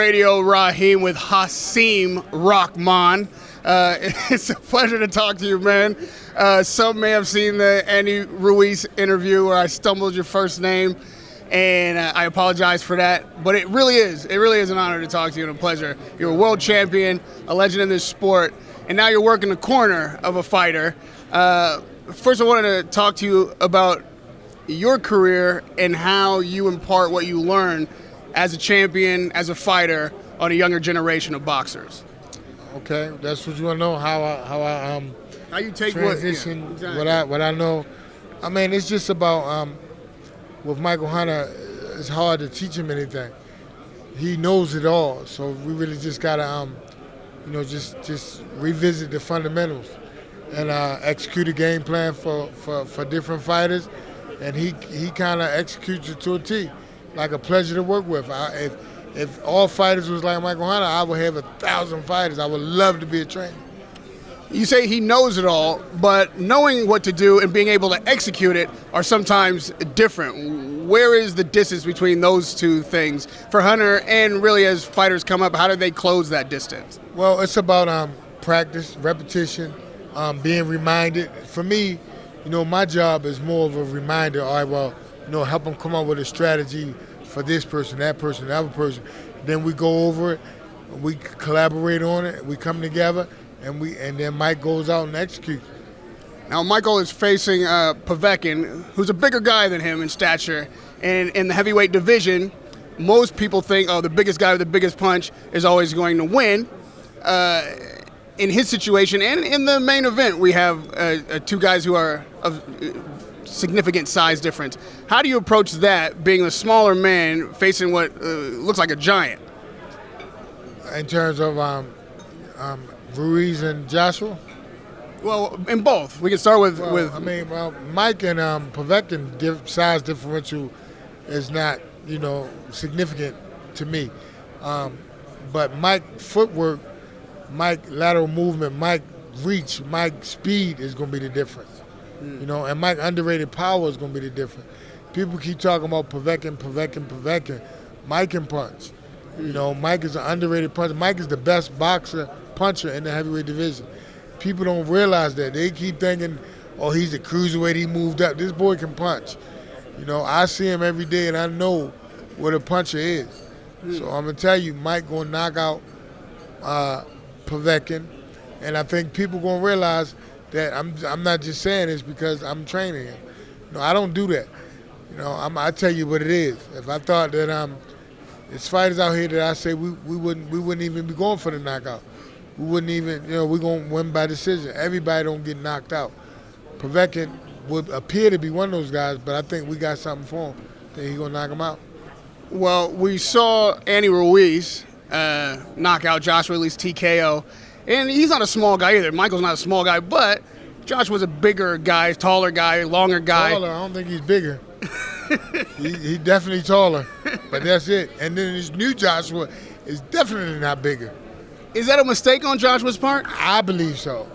radio, Rahim, with Hasim Rahman. It's a pleasure to talk to you, man. Some may have seen the Andy Ruiz interview where I stumbled your first name, and I apologize for that. But it really is an honor to talk to you and a pleasure. You're a world champion, a legend in this sport, and now you're working the corner of a fighter. First, I wanted to talk to you about your career and how you impart what you learn as a champion, as a fighter, on a younger generation of boxers. Okay, that's what you want to know. How you take transition what, yeah, exactly. what I know. I mean, it's just about with Michael Hunter. It's hard to teach him anything. He knows it all, so we really just gotta just revisit the fundamentals and execute a game plan for different fighters, and he kind of executes it to a T. Like a pleasure to work with. If all fighters was like Michael Hunter, I would have 1,000 fighters. I would love to be a trainer. You say he knows it all, but knowing what to do and being able to execute it are sometimes different. Where is the distance between those two things for Hunter, and really as fighters come up, how do they close that distance? Well, it's about practice, repetition, being reminded. For me, my job is more of a reminder. All right, well, help them come up with a strategy for this person, that person, the other person. Then we go over it, we collaborate on it, we come together, and then Mike goes out and executes. Now, Michael is facing Povetkin, who's a bigger guy than him in stature. And in the heavyweight division, most people think, the biggest guy with the biggest punch is always going to win. In his situation and in the main event, we have two guys who are of significant size difference. How do you approach that, being a smaller man facing what looks like a giant? In terms of Ruiz and Joshua? Well, in both. We can start with. Mike and Povetkin size differential is not, significant to me. But Mike footwork, Mike lateral movement, Mike reach, Mike speed is going to be the difference. And Mike underrated power is going to be the difference. People keep talking about Povetkin. Mike can punch. Mike is an underrated puncher. Mike is the best puncher in the heavyweight division. People don't realize that. They keep thinking, he's a cruiserweight, he moved up. This boy can punch. I see him every day, and I know what a puncher is. So I'm going to tell you, Mike going to knock out Povetkin, and I think people going to realize that I'm not just saying this because I'm training him. I don't do that. I tell you what it is. If I thought that there's fighters out here that I say we wouldn't even be going for the knockout. We wouldn't even, we're going to win by decision. Everybody don't get knocked out. Povetkin would appear to be one of those guys, but I think we got something for him. I think he's going to knock him out. Well, we saw Andy Ruiz knock out Joshua, at least TKO. And he's not a small guy either. Michael's not a small guy, but Joshua's a bigger guy, taller guy, longer guy. Taller, I don't think he's bigger. He's definitely taller, but that's it. And then this new Joshua is definitely not bigger. Is that a mistake on Joshua's part? I believe so.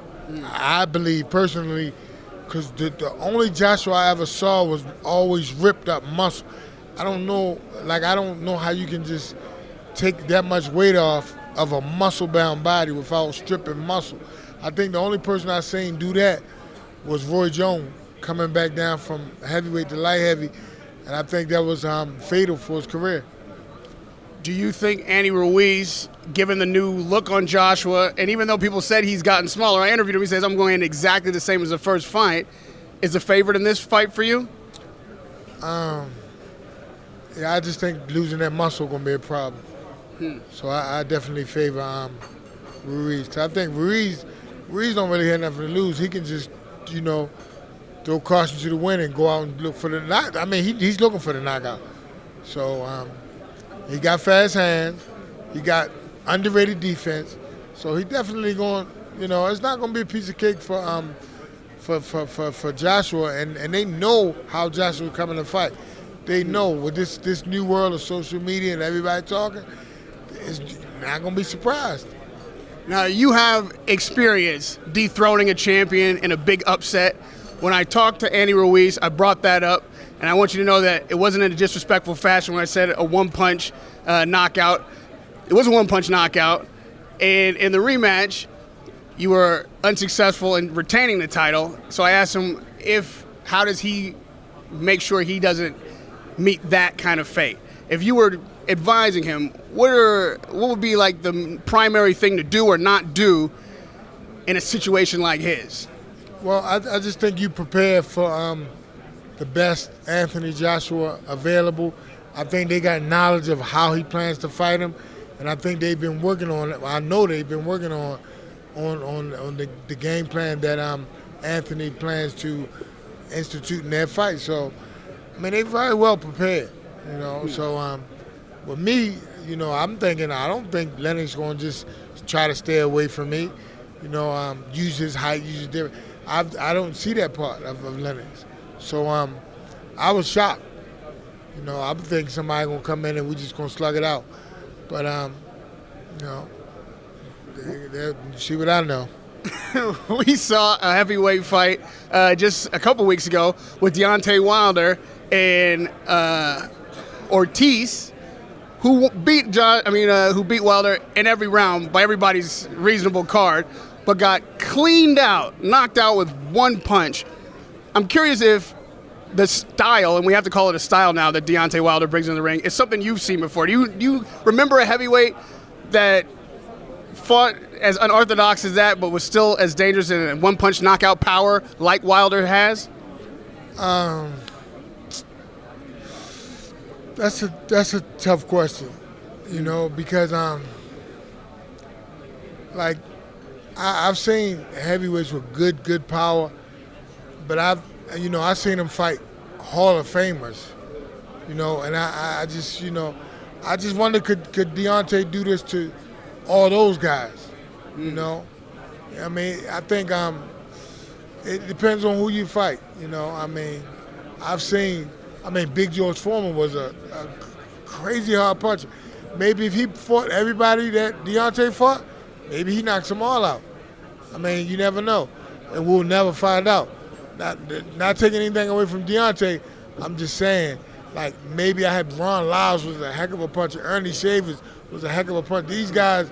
I believe personally, because the only Joshua I ever saw was always ripped up muscle. I don't know how you can just take that much weight off of a muscle-bound body without stripping muscle. I think the only person I seen do that was Roy Jones, coming back down from heavyweight to light heavy, and I think that was fatal for his career. Do you think Andy Ruiz, given the new look on Joshua, and even though people said he's gotten smaller, I interviewed him, he says, I'm going in exactly the same as the first fight, is a favorite in this fight for you? Yeah, I just think losing that muscle going to be a problem. So I definitely favor Ruiz. Cause I think Ruiz don't really have nothing to lose. He can just, throw caution to the wind and go out and look for the knockout. I mean, he's looking for the knockout. So he got fast hands. He got underrated defense. So he definitely going. It's not going to be a piece of cake for Joshua, and they know how Joshua coming to fight. They know with this new world of social media and everybody talking. Is not going to be surprised. Now, you have experience dethroning a champion in a big upset. When I talked to Andy Ruiz, I brought that up, and I want you to know that it wasn't in a disrespectful fashion when I said a one-punch knockout. It was a one-punch knockout. And in the rematch, you were unsuccessful in retaining the title. So I asked him how does he make sure he doesn't meet that kind of fate? If you were advising him, what would be like the primary thing to do or not do in a situation like his? Well, I just think you prepare for the best Anthony Joshua available. I think they got knowledge of how he plans to fight him, and I think they've been working on it. I know they've been working on the game plan that Anthony plans to institute in their fight. So, I mean, they're very well prepared, you know. So, with me, you know, I'm thinking I don't think Lennox going to just try to stay away from me, you know, use his height, use his different. I don't see that part of Lennox. So I was shocked. You know, I'm thinking somebody going to come in and we just going to slug it out. But, you know, see what I know. We saw a heavyweight fight just a couple weeks ago with Deontay Wilder and Ortiz, who beat Wilder in every round by everybody's reasonable card, but got cleaned out, knocked out with one punch. I'm curious if the style, and we have to call it a style now, that Deontay Wilder brings in the ring is something you've seen before. Do you remember a heavyweight that fought as unorthodox as that, but was still as dangerous in one-punch knockout power like Wilder has? That's a tough question, you know, because I've seen heavyweights with good power, but I've seen them fight Hall of Famers, you know, and I just wonder could Deontay do this to all those guys, you know? I mean, I think it depends on who you fight, you know. I mean, Big George Foreman was a crazy hard puncher. Maybe if he fought everybody that Deontay fought, maybe he knocks them all out. I mean, you never know, and we'll never find out. Not taking anything away from Deontay, I'm just saying, like, maybe I had Ron Lyles was a heck of a puncher, Ernie Shavers was a heck of a puncher. These guys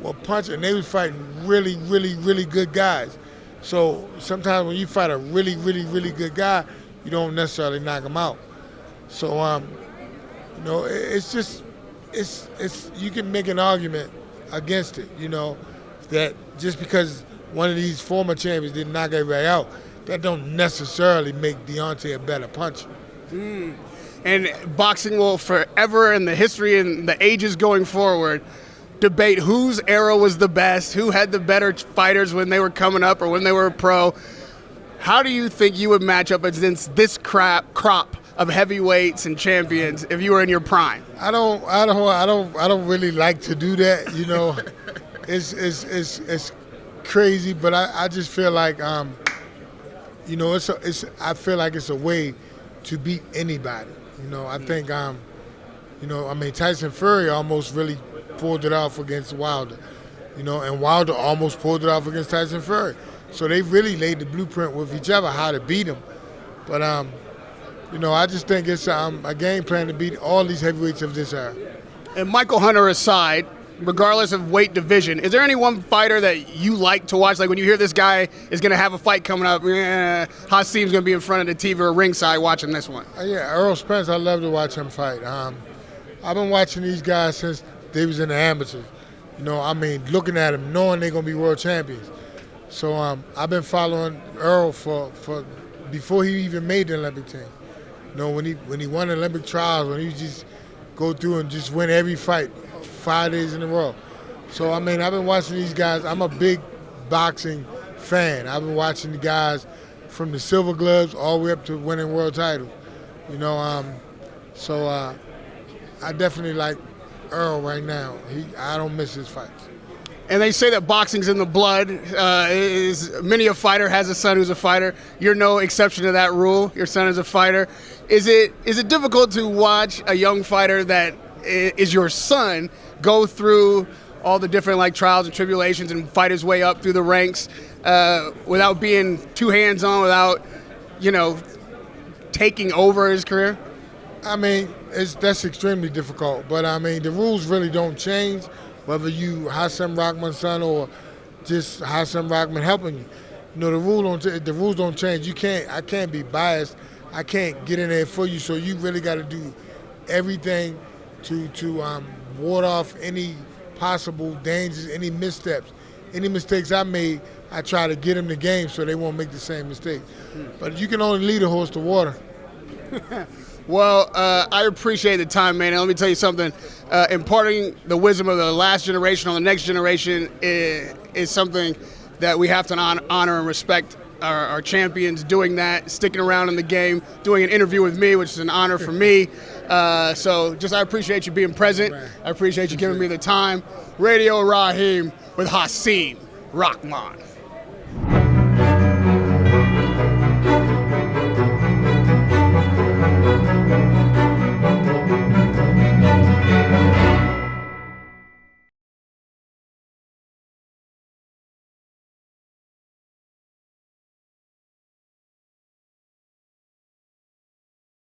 were punching, and they was fighting really, really, really good guys. So sometimes when you fight a really, really, really good guy, you don't necessarily knock him out. So, you know, it's you can make an argument against it, you know, that just because one of these former champions didn't knock everybody out, that don't necessarily make Deontay a better puncher. And boxing will forever, in the history and the ages going forward, debate whose era was the best, who had the better fighters when they were coming up or when they were a pro. How do you think you would match up against this crop of heavyweights and champions if you were in your prime? I don't really like to do that. You know, it's crazy, but I just feel like you know, I feel like it's a way to beat anybody. You know, I think you know, I mean, Tyson Fury almost really pulled it off against Wilder. You know, and Wilder almost pulled it off against Tyson Fury. So they really laid the blueprint with each other how to beat him. But you know, I just think it's a game plan to beat all these heavyweights of this era. And Michael Hunter aside, regardless of weight division, is there any one fighter that you like to watch? Like when you hear this guy is going to have a fight coming up, Hasim's going to be in front of the TV or ringside watching this one. Yeah, Errol Spence, I love to watch him fight. I've been watching these guys since they was in the amateurs. You know, I mean, looking at them, knowing they're going to be world champions. So I've been following Earl for before he even made the Olympic team. You know, when he won the Olympic trials, when he just go through and just win every fight 5 days in a row. So, I mean, I've been watching these guys. I'm a big boxing fan. I've been watching the guys from the silver gloves all the way up to winning world titles. You know, so I definitely like Earl right now. I don't miss his fights. And they say that boxing's in the blood. Many a fighter has a son who's a fighter. You're no exception to that rule. Your son is a fighter. Is it difficult to watch a young fighter that is your son go through all the different like trials and tribulations and fight his way up through the ranks without being too hands-on, without, you know, taking over his career? I mean, that's extremely difficult. But I mean, the rules really don't change, whether you Hasim Rahman's son or just Hasim Rahman helping you. You know, the rules don't change. I can't be biased. I can't get in there for you. So you really got to do everything to ward off any possible dangers, any missteps. Any mistakes I made, I try to get them the game so they won't make the same mistake. But you can only lead a horse to water. Well, I appreciate the time, man. And let me tell you something. Imparting the wisdom of the last generation on the next generation is something that we have to honor and respect our champions doing that, sticking around in the game, doing an interview with me, which is an honor for me. So I appreciate you being present. I appreciate you giving me the time. Radio Rahim with Hasim Rahman.